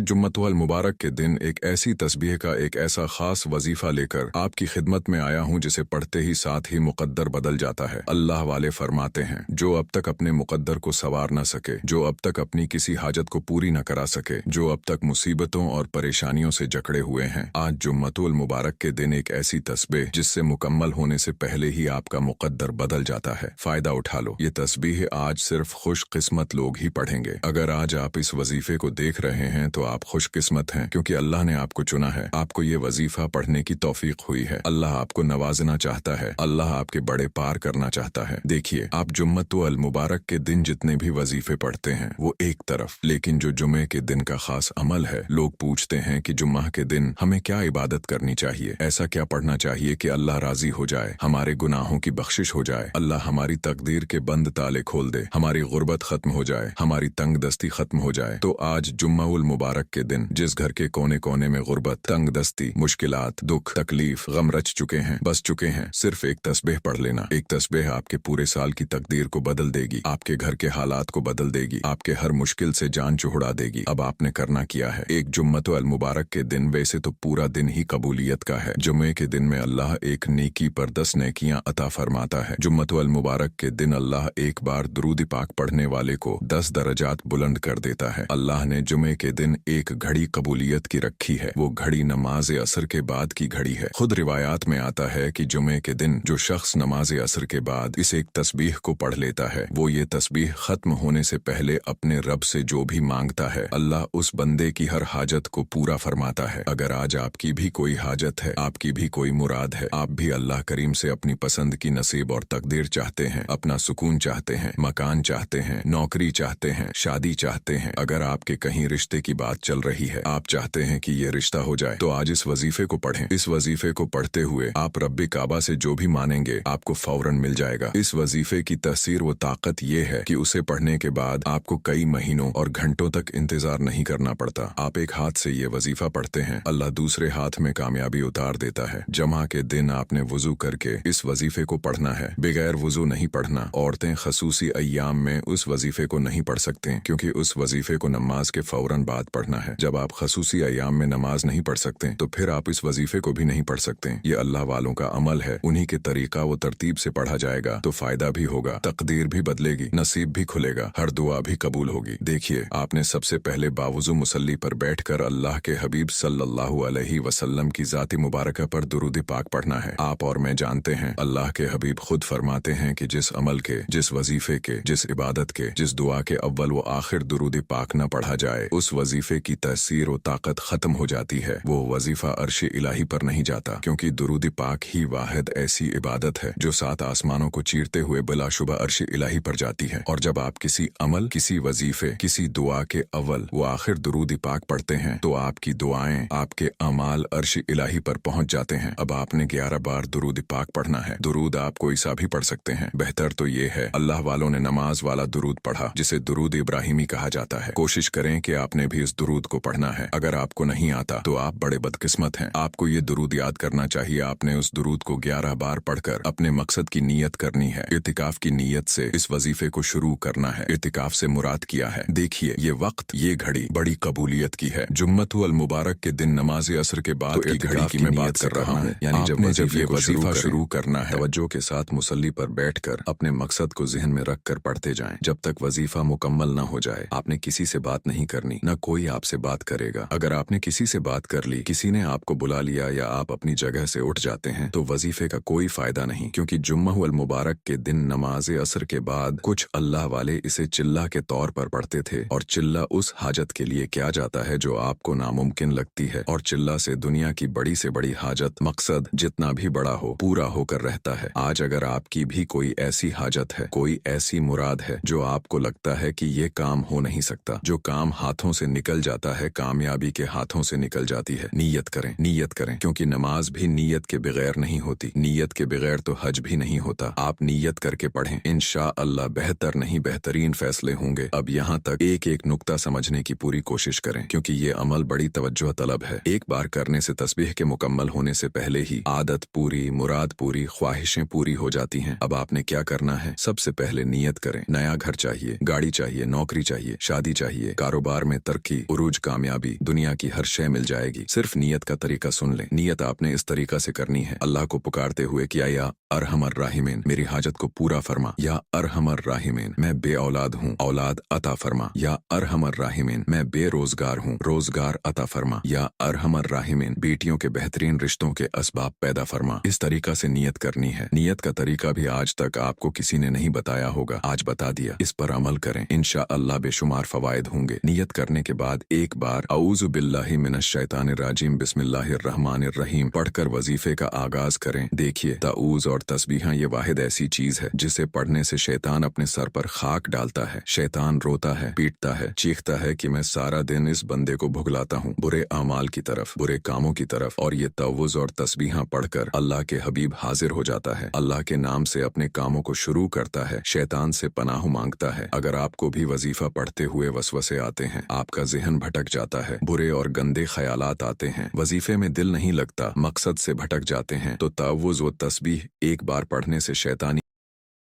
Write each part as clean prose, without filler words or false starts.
जुम्मतुल मुबारक के दिन एक ऐसी तस्बीह का एक ऐसा खास वजीफा लेकर आपकी खिदमत में आया हूँ जिसे पढ़ते ही साथ ही मुकद्दर बदल जाता है। अल्लाह वाले फरमाते हैं, जो अब तक अपने मुकद्दर को संवार न सके, जो अब तक अपनी किसी हाजत को पूरी न करा सके, जो अब तक मुसीबतों और परेशानियों से जकड़े हुए हैं, आज जुम्मतुल मुबारक के दिन एक ऐसी तस्बीह जिससे मुकम्मल होने से पहले ही आपका मुकद्दर बदल जाता है। फायदा उठा लो। ये तस्बीह आज सिर्फ खुशकिस्मत लोग ही पढ़ेंगे। अगर आज आप इस वजीफे को देख रहे हैं तो आप खुशकिस्मत हैं, क्योंकि अल्लाह ने आपको चुना है। आपको ये वजीफा पढ़ने की तौफीक हुई है। अल्लाह आपको नवाजना चाहता है। अल्लाह आपके बड़े पार करना चाहता है। देखिए, आप जुम्मतुल मुबारक के दिन जितने भी वजीफे पढ़ते हैं वो एक तरफ, लेकिन जो जुमे के दिन का खास अमल है, लोग पूछते हैं कि जुम्मा के दिन हमें क्या इबादत करनी चाहिए, ऐसा क्या पढ़ना चाहिए कि अल्लाह राजी हो जाए, हमारे गुनाहों की बख्शिश हो जाए, अल्लाह हमारी तकदीर के बंद ताले खोल दे, हमारी गुर्बत खत्म हो जाए, हमारी तंग दस्ती खत्म हो जाए। तो आज जुम्माउल मुबारक के दिन जिस घर के कोने कोने में गुर्बत, तंग दस्ती, मुश्किलात, दुख, तकलीफ, गम रच चुके हैं, बस चुके हैं, सिर्फ एक तस्बीह पढ़ लेना। एक तस्बीह आपके पूरे साल की तकदीर को बदल देगी, आपके घर के हालात को बदल देगी, आपके हर मुश्किल से जान चुहड़ा देगी। अब आपने करना क्या है, एक जुम्मतुल मुबारक के दिन, वैसे तो पूरा दिन ही कबूलियत का है, जुम्मे के दिन में अल्लाह एक नेकी पर 10 नेकियां अता फरमाता है। जुम्मतुल मुबारक के दिन अल्लाह एक बार दुरूद पाक पढ़ने वाले को 10 दर्जात बुलंद कर देता है। अल्लाह ने जुमे के दिन एक घड़ी कबूलियत की रखी है, वो घड़ी नमाज असर के बाद की घड़ी है। खुद रिवायात में आता है कि जुमे के दिन जो शख्स नमाज असर के बाद इस एक तस्बीह को पढ़ लेता है, वो ये तस्बीह खत्म होने से पहले अपने रब से जो भी मांगता है, अल्लाह उस बंदे की हर हाजत को पूरा फरमाता है। अगर आज आपकी भी कोई हाजत है, आपकी भी कोई मुराद है, आप भी अल्लाह करीम से अपनी पसंद की नसीब और तकदीर चाहते हैं, अपना सुकून चाहते हैं, मकान चाहते हैं, नौकरी चाहते हैं, शादी चाहते हैं, अगर आपके कहीं रिश्ते की बात चल रही है, आप चाहते हैं कि ये रिश्ता हो जाए, तो आज इस वजीफे को पढ़ें। इस वजीफे को पढ़ते हुए आप रब्बे काबा से जो भी मानेंगे आपको फौरन मिल जाएगा। इस वजीफे की तसीर व ताकत ये है कि उसे पढ़ने के बाद आपको कई महीनों और घंटों तक इंतजार नहीं करना पड़ता। आप एक हाथ से ये वजीफा पढ़ते हैं, अल्लाह दूसरे हाथ में कामयाबी उतार देता है। जमा के दिन आपने वुजू करके इस वजीफे को पढ़ना है, बगैर वुजू नहीं पढ़ना। औरतें खसूसी अय्याम में उस वजीफे को नहीं पढ़ सकती, क्योंकि उस वजीफे को नमाज के फौरन बाद पढ़ना है। जब आप खसूसी अय्याम में नमाज नहीं पढ़ सकते तो फिर आप इस वजीफे को भी नहीं पढ़ सकते। ये अल्लाह वालों का अमल है, उन्हीं के तरीका व तरतीब से पढ़ा जाएगा तो फायदा भी होगा, तकदीर भी बदलेगी, नसीब भी खुलेगा, हर दुआ भी कबूल होगी। देखिए, आपने सबसे पहले बावुजू मुसल्ली पर बैठकर अल्लाह के हबीब सल्लल्लाहु अलैहि वसल्लम की जाती मुबारका पर दुरूद पाक पढ़ना है। आप और मैं जानते हैं, अल्लाह के हबीब खुद फरमाते हैं कि जिस अमल के, जिस वजीफे के, जिस इबादत के, जिस दुआ के अव्वल व आखिर दुरूद पाक न पढ़ा जाए, उस वजीफे की तसीर व ताकत खत्म हो जाती है। वो वजीफा अर्श इलाही पर नहीं जाता, क्योंकि दुरूद पाक ही वाहिद ऐसी इबादत है जो 7 आसमानों को चीरते हुए बिलाशुबा अर्श इलाही पर जाती है। और जब आप किसी अमल, किसी वजीफे, किसी दुआ के अव्वल व आखिर दुरूद पाक पढ़ते हैं तो आपकी दुआएं, आपके अमाल अर्श इलाही पर पहुंच जाते हैं। अब आपने 11 बार दुरूद पाक पढ़ना है। दुरूद आप कोई सा भी पढ़ सकते हैं, बेहतर तो ये है अल्लाह वालों ने नमाज वाला दुरूद पढ़ा, जिसे दुरूद इब्राहिमी कहा जाता है। कोशिश करें कि आपने भी इस दुरूद को पढ़ना है। अगर आपको नहीं आता तो आप बड़े बदकिस्मत हैं। आपको ये दुरूद याद करना चाहिए। आपने उस दुरूद को 11 बार पढ़कर अपने मकसद की नीयत करनी है। इतिकाफ की नीयत से इस वजीफे को शुरू करना है। इतिकाफ से मुराद किया है, देखिए, ये वक्त, ये घड़ी बड़ी कबूलियत की है। जुम्मतुल मुबारक के दिन नमाज असर के बाद की घड़ी की मैं बात कर रहा हूँ। यानी जब ये वजीफा शुरू करना है, तवज्जो के साथ मुसल्ली पर बैठकर अपने मकसद को जहन में रख कर पढ़ते जाएं। जब तक वजीफा मुकम्मल न हो जाए, आपने किसी से बात नहीं करनी, न कोई आपसे बात करेगा। अगर आपने किसी से बात कर ली, किसी ने आपको बुला लिया या आप अपनी जगह से उठ जाते हैं तो वजीफे का कोई फायदा नहीं, क्योंकि जुम्महुल मुबारक के दिन नमाज असर के बाद कुछ अल्लाह वाले इसे चिल्ला के तौर पर पढ़ते थे। और चिल्ला उस हाजत के लिए किया जाता है जो आपको नामुमकिन लगती है, और चिल्ला से दुनिया की बड़ी से बड़ी हाजत, मकसद जितना भी बड़ा हो, पूरा होकर रहता है। आज अगर आपकी भी कोई ऐसी हाजत है, कोई ऐसी मुराद है जो आपको लगता है कि ये काम हो नहीं सकता, जो काम हाथों से निकल जाता है, कामयाबी के हाथों से निकल जाती है, नीयत करें, नीयत करें, क्योंकि नमाज भी नीयत के बगैर नहीं होती, नीयत के बगैर तो हज भी नहीं होता। आप नीयत करके पढ़ें, इंशाअल्लाह बेहतर नहीं बेहतरीन फैसले होंगे। अब यहाँ तक एक एक नुक्ता समझने की पूरी कोशिश करें, क्योंकि ये अमल बड़ी तवज्जो तलब है। एक बार करने से तस्बीह के मुकम्मल होने से पहले ही आदत पूरी, मुराद पूरी, ख्वाहिशें पूरी हो जाती हैं। अब आपने क्या करना है, सबसे पहले नीयत करें। नया घर चाहिए, गाड़ी चाहिए, नौकरी चाहिए, शादी चाहिए, कारोबार में तरक्की, उरूज, कामयाबी, दुनिया की हर शय मिल जाएगी। सिर्फ नीयत का तरीका सुन लें। नीयत आपने इस तरीका से करनी है, अल्लाह को पुकारते हुए कि या अरहमर राहिमीन, मेरी हाजत को पूरा फरमा। या अरहमर राहिमीन, मैं बे औलाद हूँ, औलाद अता फरमा। या अरहमर राहिमीन, मैं बेरोजगार हूँ, रोजगार अता फरमा। या अरहमर राहिमीन, बेटियों के बेहतरीन रिश्तों के असबाब पैदा फरमा। इस तरीका से नीयत करनी है। नीयत का तरीका भी आज तक आपको किसी ने नहीं बताया होगा, आज बता दिया। इस पर अमल करें, इंशाअल्लाह बेशुमार फवायद होंगे। नीयत करने के बाद एक बार औज़ु बिल्लाहि मिनश शैतानिर रजीम बिस्मिल्लाहिर रहमानिर रहीम पढ़कर वजीफे का आगाज करें। देखिए, ताऊज़ और तस्बीहां ये वाहिद ऐसी चीज है जिसे पढ़ने से शैतान अपने सर पर खाक डालता है। शैतान रोता है, पीटता है, चीखता है कि मैं सारा दिन इस बंदे को भुगलाता हूँ बुरे अमाल की तरफ, बुरे कामों की तरफ। और ये ताऊज़ और तस्बीहां पढ़कर अल्लाह के हबीब हाजिर हो जाता है, अल्लाह के नाम से अपने कामों को शुरू करता है, शैतान से पनाह मांगता है। अगर आपको भी वजीफा पढ़ते हुए वसवसे आते हैं, आपका ज़हन भटक जाता है, बुरे और गंदे ख्यालात आते हैं, वजीफे में दिल नहीं लगता, मकसद से भटक जाते हैं, तो ताऊज़ व तस्बीह एक बार पढ़ने से शैतानी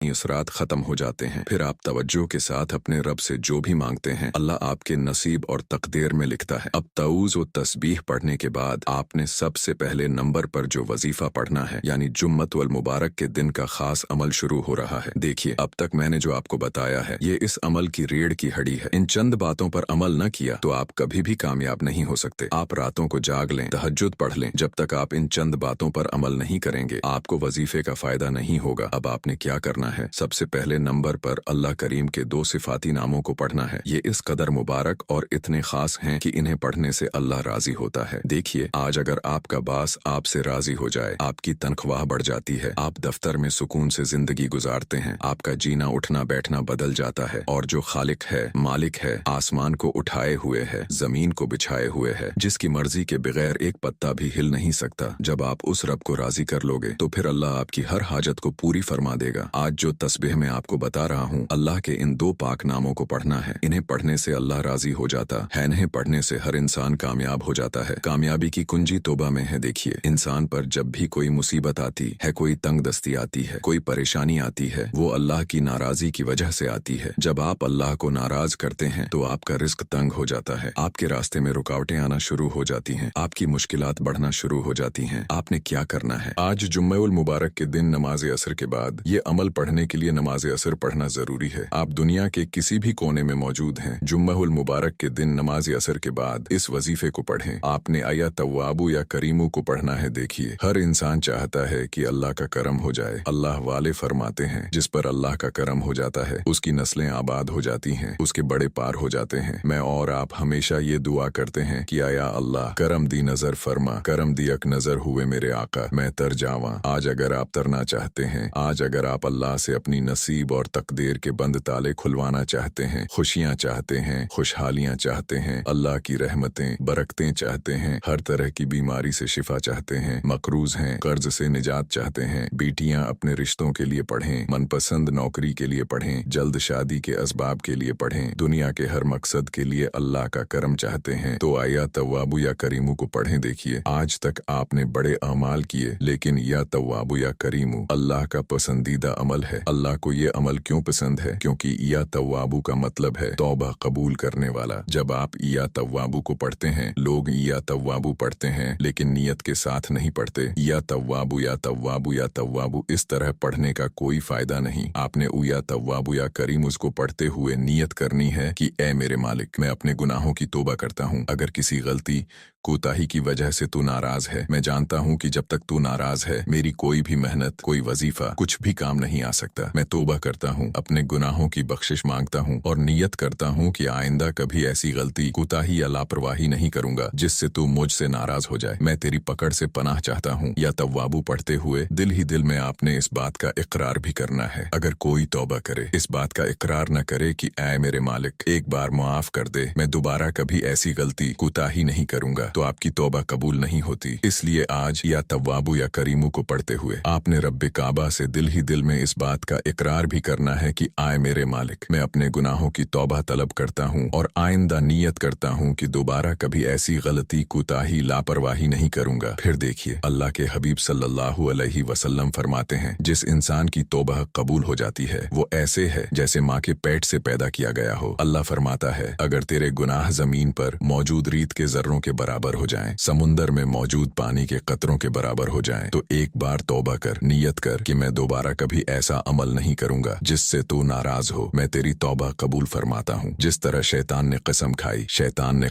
असरात खत्म हो जाते हैं। फिर आप तवज्जो के साथ अपने रब से जो भी मांगते हैं, अल्लाह आपके नसीब और तकदीर में लिखता है। अब ताऊज़ व तस्बीह पढ़ने के बाद आपने सबसे पहले नंबर पर जो वजीफा पढ़ना है, यानी जुम्मत वल मुबारक के दिन का खास अमल शुरू हो रहा है। देखिए, अब तक मैंने जो आपको बताया है, ये इस अमल की रीढ़ की हड्डी है। इन चंद बातों पर अमल न किया तो आप कभी भी कामयाब नहीं हो सकते। आप रातों को जाग लें, तहज्जुद पढ़ लें, जब तक आप इन चंद बातों पर अमल नहीं करेंगे, आपको वजीफे का फायदा नहीं होगा। अब आपने क्या करना है? सबसे पहले नंबर पर अल्लाह करीम के 2 सिफाती नामों को पढ़ना है। ये इस कदर मुबारक और इतने खास हैं कि इन्हें पढ़ने से अल्लाह राजी होता है। देखिए, आज अगर आपका बास आपसे राजी हो जाए, आपकी तनख्वाह बढ़ जाती है, आप दफ्तर में सुकून से जिंदगी गुजारते हैं, आपका जीना उठना बैठना बदल जाता है। और जो खालिक है, मालिक है, आसमान को उठाए हुए है, जमीन को बिछाए हुए है, जिसकी मर्जी के बगैर एक पत्ता भी हिल नहीं सकता, जब आप उस रब को राजी कर लोगे तो फिर अल्लाह आपकी हर हाजत को पूरी फरमा देगा। आज जो तस्बीह मैं आपको बता रहा हूँ, अल्लाह के इन 2 पाक नामों को पढ़ना है। इन्हें पढ़ने से अल्लाह राजी हो जाता है, इन्हें पढ़ने से हर इंसान कामयाब हो जाता है। कामयाबी की कुंजी तौबा में है। देखिए, इंसान पर जब भी कोई मुसीबत आती है, कोई तंग दस्ती आती है, कोई परेशानी आती है, वो अल्लाह की नाराजी की वजह से आती है। जब आप अल्लाह को नाराज करते हैं तो आपका रिस्क तंग हो जाता है, आपके रास्ते में रुकावटें आना शुरू हो जाती हैं, आपकी मुश्किलात बढ़ना शुरू हो जाती हैं। आपने क्या करना है? आज जुम्मे उल मुबारक के दिन नमाज असर के बाद ये अमल पढ़ने के लिए नमाज असर पढ़ना जरूरी है। आप दुनिया के किसी भी कोने में मौजूद हैं, जुम्मा उल मुबारक के दिन नमाज असर के बाद इस वजीफे को पढ़ें। आपने या तव्वाबू या करीमू को पढ़ना है। देखिए, हर इंसान चाहता है कि अल्लाह का करम हो जाए। अल्लाह वाले फरमाते हैं, जिस पर अल्लाह का करम हो जाता है उसकी नस्लें आबाद हो जाती हैं, उसके बड़े पार हो जाते हैं। मैं और आप हमेशा ये दुआ करते हैं कि या अल्लाह करम दी नजर फरमा, करम दी अक नजर हुए मेरे आका, मैं तर जावा। आज अगर आप तरना चाहते हैं, आज अगर आप अल्लाह से अपनी नसीब और तकदीर के बंद ताले खुलवाना चाहते हैं, खुशियां चाहते हैं, खुशहालियां चाहते हैं, अल्लाह की रहमतें बरकतें चाहते हैं, हर तरह की बीमारी से शिफा चाहते हैं, मकरूज हैं, कर्ज से निजात चाहते हैं, बेटियां अपने रिश्तों के लिए पढ़ें, मनपसंद नौकरी के लिए पढ़ें, जल्द शादी के असबाब के लिए पढ़ें, दुनिया के हर मकसद के लिए अल्लाह का करम चाहते हैं, तो या तव्वाबू या करीमू को पढ़ें। देखिए, आज तक आपने बड़े अमाल किए, लेकिन या तव्वाबू या करीमू अल्लाह का पसंदीदा अमल है। अल्लाह को ये अमल क्यों पसंद है? क्योंकि या तव्वाबू का मतलब है तौबा कबूल करने वाला। जब आप या तव्वाबू को पढ़ते हैं, लोग या तव्वाबू पढ़ते हैं लेकिन नियत के साथ नहीं पढ़ते। या तव्वाबू या तव्वाबू या तव्वाबू इस तरह पढ़ने का कोई फायदा नहीं। आपने या तव्वाबू या करीम उसको पढ़ते हुए नियत करनी है कि ए मेरे मालिक, मैं अपने गुनाहों की तौबा करता हूँ। अगर किसी गलती कोताही की वजह से तू नाराज है, मैं जानता हूँ कि जब तक तू नाराज है मेरी कोई भी मेहनत, कोई वजीफा, कुछ भी काम नहीं आ सकता। मैं तौबा करता हूँ, अपने गुनाहों की बख्शिश मांगता हूँ और नियत करता हूँ कि आइंदा कभी ऐसी गलती, कोताही या लापरवाही नहीं करूंगा जिससे तू मुझसे नाराज हो जाए। मैं तेरी पकड़ से पनाह चाहता हूँ। या तव्वाबू पढ़ते हुए दिल ही दिल में आपने इस बात का इकरार भी करना है। अगर कोई तौबा करे, इस बात का इकरार न करे कि ऐ मेरे मालिक, एक बार मुआफ कर दे, मैं दोबारा कभी ऐसी गलती, कोताही नहीं करूंगा। तो आपकी तौबा कबूल नहीं होती। इसलिए आज या तव्वाबु या करीमु को पढ़ते हुए आपने रब्बे काबा से दिल ही दिल में इस बात का इकरार भी करना है कि आए मेरे मालिक, मैं अपने गुनाहों की तौबा तलब करता हूँ और आइंदा नियत करता हूँ कि दोबारा कभी ऐसी गलती, कोताही, लापरवाही नहीं करूंगा। फिर देखिए अल्लाह के हबीब सल्लल्लाहु अलैहि वसल्लम फरमाते हैं, जिस इंसान की तौबा कबूल हो जाती है वो ऐसे है जैसे माँ के पेट से पैदा किया गया हो। अल्लाह फरमाता है, अगर तेरे गुनाह जमीन पर मौजूद रीत के जर्रों के बराबर हो जाएं, समुंदर में मौजूद पानी के कतरों के बराबर हो जाएं, तो एक बार तौबा कर, नियत कर कि मैं दोबारा कभी ऐसा अमल नहीं करूंगा जिससे तू नाराज हो। मैं तेरी तौबा कबूल फरमाता हूँ। जिस तरह शैतान ने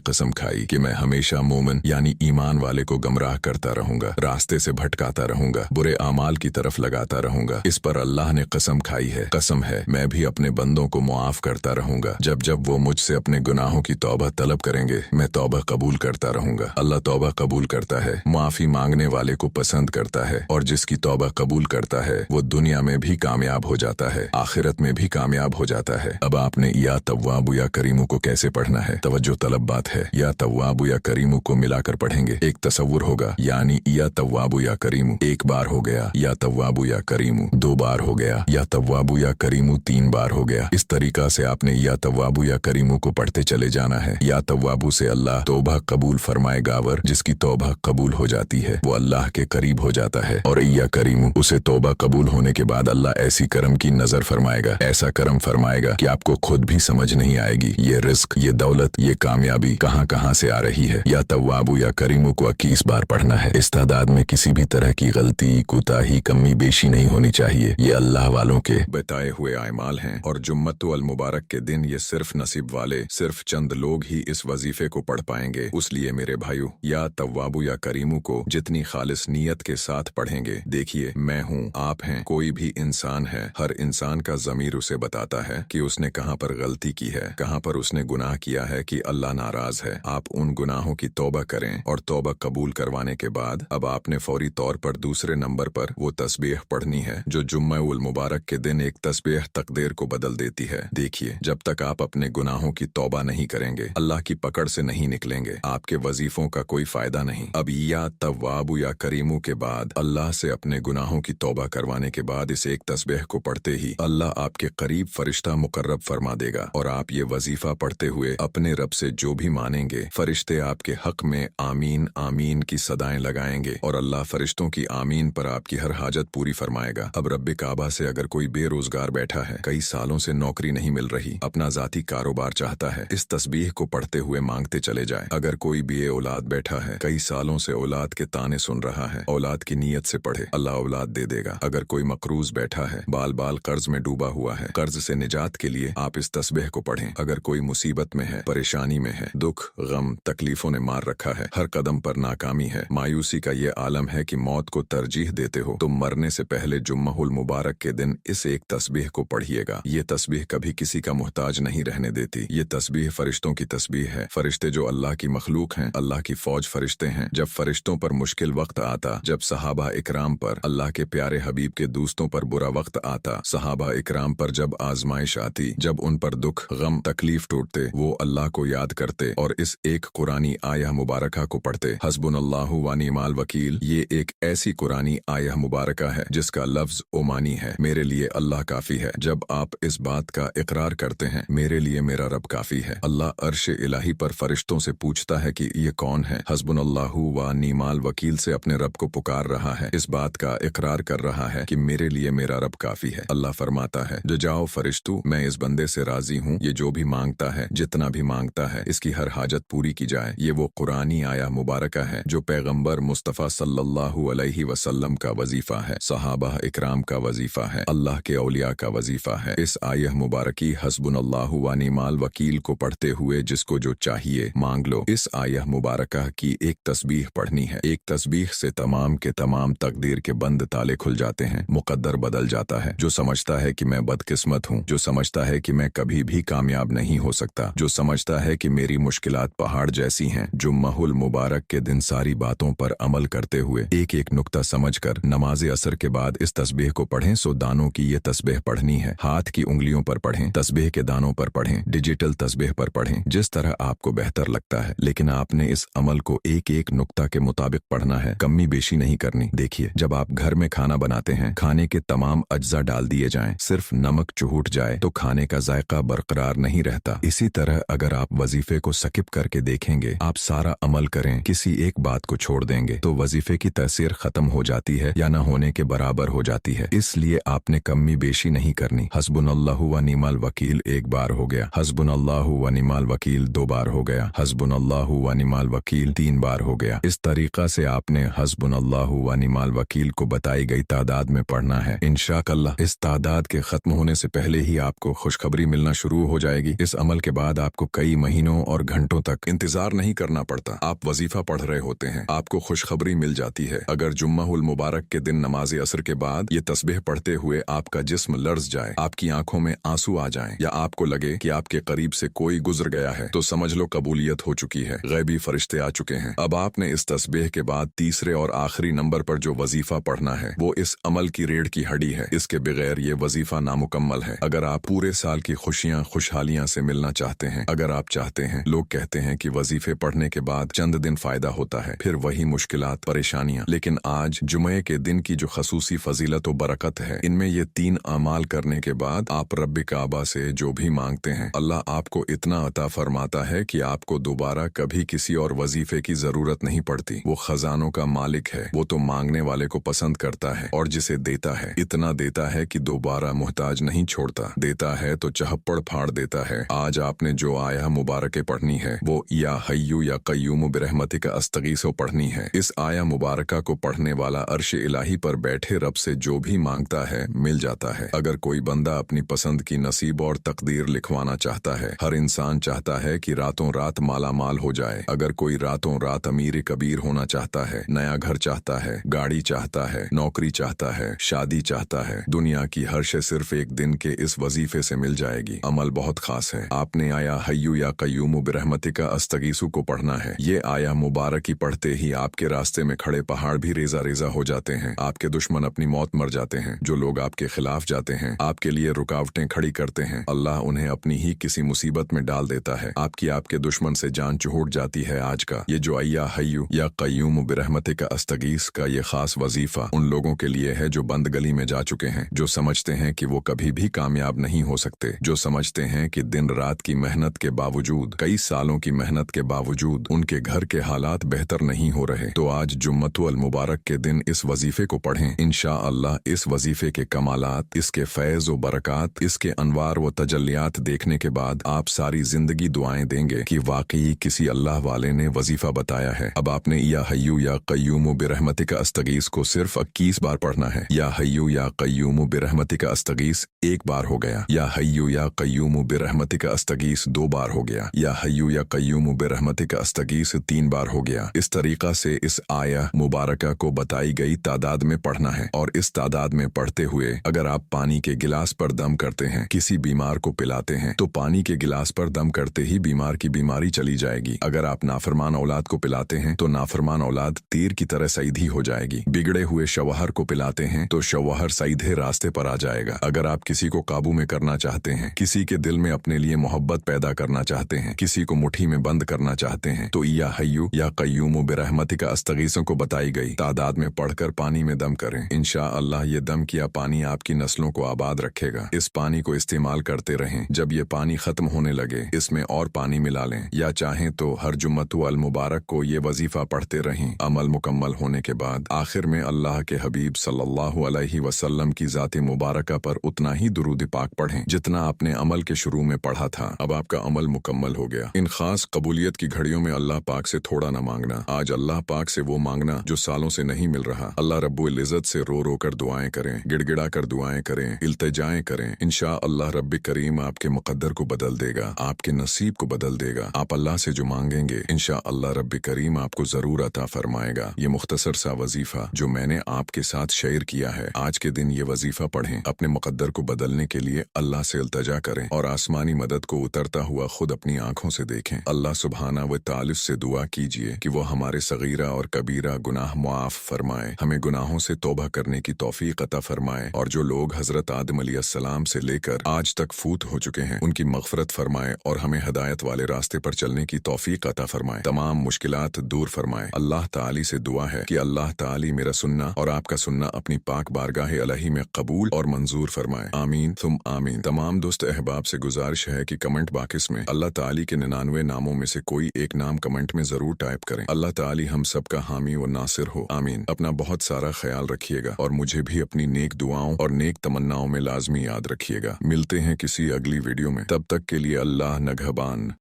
कसम खाई कि मैं हमेशा मोमिन यानी ईमान वाले को गमराह करता रहूंगा, रास्ते से भटकाता रहूंगा, बुरे आमाल की तरफ लगाता रहूंगा, इस पर अल्लाह ने कसम खाई है, कसम है मैं भी अपने बंदों को मुआफ करता रहूंगा। जब जब वो मुझसे अपने गुनाहों की तौबा तलब करेंगे मैं तौबा कबूल करता रहूंगा। अल्लाह तौबा कबूल करता है, माफी मांगने वाले को पसंद करता है, और जिसकी तौबा कबूल करता है वो दुनिया में भी कामयाब हो जाता है, आखिरत में भी कामयाब हो जाता है। अब आपने या तव्वाबु या करीमु को कैसे पढ़ना है, तवज्जो तलब बात है। या तव्वाबु या करीमु को मिलाकर पढ़ेंगे, एक तसव्वुर होगा, यानी या तव्वाबु या करीमु एक बार हो गया, या तव्वाबु या करीमु दो बार हो गया, या तव्वाबु या करीमु तीन बार हो गया। इस तरीका से आपने या तव्वाबु या करीमु को पढ़ते चले जाना है। या तव्वाबु से अल्लाह तौबा कबूल फरमाएगा, वर जिसकी तौबा कबूल हो जाती है वो अल्लाह के करीब हो जाता है। और या करीमु, उसे तौबा कबूल होने के बाद अल्लाह ऐसी करम की नजर फरमाएगा, ऐसा करम फरमाएगा कि आपको खुद भी समझ नहीं आएगी ये रिस्क, ये दौलत, ये कामयाबी कहाँ कहाँ से आ रही है। या तव्वाबु या करीमु को 21 बार पढ़ना है। इस तादाद में किसी भी तरह की गलती, कोताही, कमी बेशी नहीं होनी चाहिए। ये अल्लाह वालों के बताए हुए आयमाल हैं, और जुम्मतुल मुबारक के दिन ये सिर्फ नसीब वाले, सिर्फ चंद लोग ही इस वजीफे को पढ़ पाएंगे। इसलिए मेरे भाइयों, या तव्वाबु या करीमु को जितनी खालिस नीयत के साथ पढ़ेंगे, देखिए मैं हूँ, आप हैं, कोई भी इंसान है, हर इंसान का ज़मीर उसे बताता है कि उसने कहाँ पर गलती की है, कहाँ पर उसने गुनाह किया है कि अल्लाह नाराज है। आप उन गुनाहों की तौबा करें, और तौबा कबूल करवाने के बाद अब आपने फौरी तौर पर दूसरे नंबर पर वो तस्बीह पढ़नी है जो जुम्मा उल मुबारक के दिन एक तस्बीह तकदीर को बदल देती है। देखिए, जब तक आप अपने गुनाहों की तौबा नहीं करेंगे, अल्लाह की पकड़ से नहीं निकलेंगे, आपके वजीफों का कोई फायदा नहीं। अब या तव्वाबु या करीमु के बाद अल्लाह से अपने गुनाहों की तौबा करवाने के बाद इस एक तस्बीह को पढ़ते ही अल्लाह आपके करीब फरिश्ता मुकर्रब फरमा देगा, और आप ये वजीफा पढ़ते हुए अपने रब से जो भी मानेंगे, फरिश्ते आपके हक में आमीन आमीन की सदाएं लगाएंगे, और अल्लाह फरिश्तों की आमीन पर आपकी हर हाजत पूरी फरमाएगा। अब रब्बे काबा से अगर कोई बेरोजगार बैठा है, कई सालों से नौकरी नहीं मिल रही, अपना जाती कारोबार चाहता है, इस तस्बीह को पढ़ते हुए मांगते चले जाए। अगर कोई बे औलाद बैठा है, कई सालों से औलाद के ताने सुन रहा है, औलाद की नीयत से पढ़े, अल्लाह औलाद दे देगा। अगर कोई मकरूज बैठा है, बाल बाल कर्ज में डूबा हुआ है, कर्ज से निजात के लिए आप इस तस्बीह को पढ़ें। अगर कोई मुसीबत में है, परेशानी में है, दुख गम तकलीफों ने मार रखा है, हर कदम पर नाकामी है, मायूसी का ये आलम है कि मौत को तरजीह देते हो, तो मरने से पहले जुम्महुल मुबारक के दिन इस एक तस्बीह को पढ़िएगा। ये तस्बीह कभी किसी का मुहताज नहीं रहने देती। ये तस्बीह फरिश्तों की तस्बीह है। फरिश्ते जो अल्लाह की मखलूक हैं, अल्लाह की फौज फरिश्ते हैं। जब फरिश्तों पर मुश्किल वक्त आता, जब सहाबा इकराम पर, अल्लाह के प्यारे हबीब के दोस्तों पर बुरा वक्त आता, सहाबा इकराम पर जब आजमाइश आती, जब उन पर दुख गम तकलीफ टूटते, वो अल्लाह को याद करते और इस एक कुरानी आयह मुबारका को पढ़ते। हस्बुनल्लाहु व निअमल वकील, ये एक ऐसी कुरानी आयह मुबारका है जिसका लफ्ज ओमानी है, मेरे लिए अल्लाह काफी है। जब आप इस बात का इकरार करते हैं, मेरे लिए मेरा रब काफी है, अल्लाह अर्श इलाही पर फरिश्तों से पूछता है कि ये कौन है। हस्बुनल्लाहु व निअमल वकील से अपने रब को पुकार रहा है, इस बात का इकरार कर रहा है कि मेरे लिए मेरा रब काफी है। अल्लाह फरमाता है, जो जाओ फरिश्तू, मैं इस बंदे से राजी हूँ, ये जो भी मांगता है, जितना भी मांगता है, इसकी हर हाजत पूरी की जाए। ये वो कुरानी आया मुबारका है जो पैगंबर मुस्तफ़ा सल्लल्लाहु अलैहि वसल्लम का वजीफा है, सहाबा इकराम का वजीफा है, अल्लाह के औलिया का वजीफा है। इस आयह मुबारकी हस्बुनल्लाहु व निअमल वकील को पढ़ते हुए जिसको जो चाहिए मांग लो। इस आयह मुबारका की एक तस्बीह पढ़नी है। एक तस्बीह से तमाम के तमाम तकदीर के बंद ताले खुल जाते हैं, मुकद्दर बदल जाता है। जो समझता है कि मैं बदकिस्मत हूँ, जो समझता है कि मैं कभी भी कामयाब नहीं हो सकता, जो समझता है कि मेरी मुश्किलात पहाड़ जैसी हैं, जुम्महुल मुबारक के दिन सारी बातों पर अमल करते हुए एक एक नुक्ता समझकर नमाज असर के बाद इस तस्बीह को पढ़ें। सो दानों की ये तस्बीह पढ़नी है, हाथ की उंगलियों पर पढ़ें, तस्बीह के दानों पर पढ़ें, डिजिटल तस्बीह पर पढ़ें, जिस तरह आपको बेहतर लगता है। लेकिन आपने इस अमल को एक एक नुक्ता के मुताबिक पढ़ना है, कमी बेशी नहीं करनी। देखिए, जब आप घर में खाना बनाते हैं, खाने के तमाम अज्जा डाल दिए जाएं, सिर्फ नमक चूहट जाए तो खाने का जायका बरकरार नहीं रहता। इसी तरह अगर आप वजीफे को स्किप करके देखेंगे, आप सारा अमल करें, किसी एक बात को छोड़ देंगे तो वजीफे की तसीर खत्म हो जाती है या न होने के बराबर हो जाती है। इसलिए आपने कमी बेशी नहीं करनी। हस्बुनल्लाहु व निमाल वकील एक बार हो गया, हस्बुनल्लाहु व निमाल वकील दो बार हो गया, हस्बुनल्लाहु व निमाल वकील तीन बार हो गया। इस तरीका से आपने हस्बुनल्लाहु व निमाल वकील को बताई गई तादाद में पढ़ना है। इंशाअल्लाह इस तादाद के खत्म होने से पहले ही आपको खुशखबरी मिलना शुरू हो जाएगी। इस अमल के बाद आपको कई महीनों और घंटों तक इंतजार नहीं करना पड़ता। आप वजीफा पढ़ रहे होते हैं, आपको खुशखबरी मिल जाती है। अगर जुम्माहुल मुबारक के दिन नमाज असर के बाद ये तस्बीह पढ़ते हुए आपका जिस्म लर्ज जाए, आपकी आंखों में आंसू आ जाएं, या आपको लगे कि आपके करीब से कोई गुजर गया है, तो समझ लो कबूलियत हो चुकी है, गैबी फरिश्ते आ चुके हैं। अब आपने इस तस्बीह के बाद तीसरे और आखिरी नंबर पर जो वजीफा पढ़ना है वो इस अमल की रीढ़ की हड्डी है। इसके बगैर ये वजीफा नामुकम्मल है। अगर आप पूरे साल की खुशियां खुशहालियां से मिलना चाहते हैं, अगर आप चाहते हैं, लोग कहते हैं कि वजीफे पढ़ने के बाद चंद दिन फायदा होता है, फिर वही मुश्किलात परेशानियां, लेकिन आज जुमे के दिन की जो खसूसी फजीलत और बरकत है, इनमें ये तीन अमाल करने के बाद आप रब्बे काबा से जो भी मांगते हैं, अल्लाह आपको इतना अता फरमाता है कि आपको दोबारा कभी किसी और वजीफे की जरूरत नहीं पड़ती। वो खजानों का मालिक है, वो तो मांगने वाले को पसंद करता है, और जिसे देता है इतना देता है कि दोबारा मुहताज नहीं छोड़ता। देता है तो चहप्पड़ फाड़ देता है। आज आपने जो आया मुबारके पढ़नी है वो या हय्यू या कय्यूम बिरहमतिका अस्तगीसो पढ़नी है। इस आया मुबारका को पढ़ने वाला अर्श इलाही पर बैठे रब से जो भी मांगता है मिल जाता है। अगर कोई बंदा अपनी पसंद की नसीब और तकदीर लिखवाना चाहता है, हर इंसान चाहता है कि रातों रात माला माल हो जाए। अगर कोई रातों रात अमीर कबीर होना चाहता है, नया घर चाहता है, गाड़ी चाहता है, नौकरी चाहता है, शादी चाहता है, दुनिया की हर शे सिर्फ एक दिन के इस वजीफे से मिल जाएगी। अमल बहुत खास है। आपने आया हय्यू या कय्यूम बिरहमतिका अस्तगीसु को पढ़ना है। ये आया मुबारकी पढ़ते ही आपके रास्ते में खड़े पहाड़ भी रेजा रेजा हो जाते हैं। आपके दुश्मन अपनी मौत मर जाते हैं। जो लोग आपके खिलाफ जाते हैं, आपके लिए रुकावटें खड़ी करते हैं, अल्लाह उन्हें अपनी ही किसी मुसीबत में डाल देता है। आपके दुश्मन से जान चुहट जाती है। आज का ये जो आया हय्यू या कय्यूम बिरहमतिका अस्तगीस का ये खास वजीफा उन लोगों के लिए है जो बंद गली में जा चुके हैं, जो समझते हैं कि वो कभी भी कामयाब नहीं हो सकते, जो समझते हैं कि दिन रात की मेहनत के बावजूद, कई सालों की मेहनत के बावजूद उनके घर के हालात बेहतर नहीं हो रहे। तो आज जुम्मतुल मुबारक के दिन इस वजीफे को पढ़ें। इंशाअल्लाह इस वजीफे के कमालात, इसके फैज़ व बरकात, इसके अनवार व तजल्लियात देखने के बाद आप सारी जिंदगी दुआएं देंगे कि वाकई किसी अल्लाह वाले ने वजीफा बताया है। अब आपने या हय्यू या कय्यूम बिरहमतिका अस्तगीस को सिर्फ 21 बार पढ़ना है। या हय्यू या कय्यूम बिरहमतिका अस्तगीस एक बार हो गया, या हय्यू या कय्यूम बिरहमतिका अस्तगीस दो बार हो गया, या हय्यू या कय्यूम बिरहमतिका अस्तगीस तीन बार हो गया। इस तरीका से इस आया मुबारका को बताई गई तादाद में पढ़ना है। और इस तादाद में पढ़ते हुए अगर आप पानी के गिलास पर दम करते हैं, किसी बीमार को पिलाते हैं, तो पानी के गिलास पर दम करते ही बीमार की बीमारी चली जाएगी। अगर आप नाफरमान औलाद को पिलाते हैं तो नाफरमान औलाद तीर की तरह सीधी हो जाएगी। बिगड़े हुए शौहर को पिलाते हैं तो शौहर सीधे रास्ते पर आ जाएगा। अगर आप किसी को काबू में करना चाहते हैं, किसी के दिल में अपने लिए मोहब्बत पैदा करना चाहते हैं, किसी को मुट्ठी में बंद करना चाहते हैं, तो या हय्यू या कय्यूम बिरहमतिका अस्तगीसों को बताई गई तादाद में पढ़कर पानी में दम करें। इंशाअल्लाह ये दम किया पानी आपकी नस्लों को आबाद रखेगा। इस पानी को इस्तेमाल करते रहें। जब ये पानी खत्म होने लगे, इसमें और पानी मिला लें, या चाहें तो हर जुम्मतुल मुबारक को ये वजीफा पढ़ते रहें। अमल मुकम्मल होने के बाद आखिर में अल्लाह के हबीब सल्लल्लाहु अलैहि वसल्लम की ज़ात मुबारका पर उतना ही दुरूद पाक पढ़ें जितना आपने अमल के शुरू में पढ़ा था। अब आपका अमल मुकम्मल हो गया। इन खास कबूलियत की घड़ियों में अल्लाह पाक से थोड़ा न मांगना। आज अल्लाह पाक से वो मांगना जो सालों से नहीं मिल रहा। अल्लाह रब्बुल इज़्ज़त से रो रो कर दुआएं करें, गिड़गिड़ा कर दुआएं करें, इल्तिजाएं करें। इंशाअल्लाह रब्बी करीम आपके मुकद्दर को बदल देगा, आपके नसीब को बदल देगा। आप अल्लाह से जो मांगेंगे इंशाअल्लाह रब्बी करीम आपको जरूर अता फरमाएगा। ये मुख्तसर सा वजीफा जो मैंने आपके साथ शेयर किया है, आज के दिन ये वजीफा पढ़ें। अपने मुकद्दर को बदलने के लिए अल्लाह से इल्तिजा करें और आसमानी मदद को उतरता हुआ खुद अपनी आंखों से देखें। अल्लाह सुब्हाना व तालिस से दुआ कीजिए कि वो हमारे सगीरा और कबीरा गुनाह मुआफ फरमाए, हमें गुनाहों से तौबा करने की तौफीक अता फरमाए, और जो लोग हजरत आदम अलैहिस्सलाम से लेकर आज तक फूत हो चुके हैं उनकी मगफरत फरमाए और हमें हदायत वाले रास्ते पर चलने की तौफीक अता फरमाए। फरमाए, तमाम मुश्किलात दूर फरमाए। अल्लाह ताली से दुआ है कि अल्लाह ताली मेरा सुनना और आपका सुनना अपनी पाक बारगाह अलही में कबूल और मंजूर फरमाए। आमीन तुम आमीन। तमाम दोस्त अहबाब से गुजारिश है कि कमेंट बॉक्स में अल्लाह ताली के 99 नामों में से कोई एक नाम कमेंट में जरूर टाइप करें। अल्लाह ताली हम सबका हामी व नासिर हो। आमीन। अपना बहुत सारा ख्याल रखिएगा और मुझे भी अपनी नेक दुआओं और नेक तमन्नाओं में लाजमी याद रखिएगा। मिलते हैं किसी अगली वीडियो में, तब तक के लिए अल्लाह नगहबान।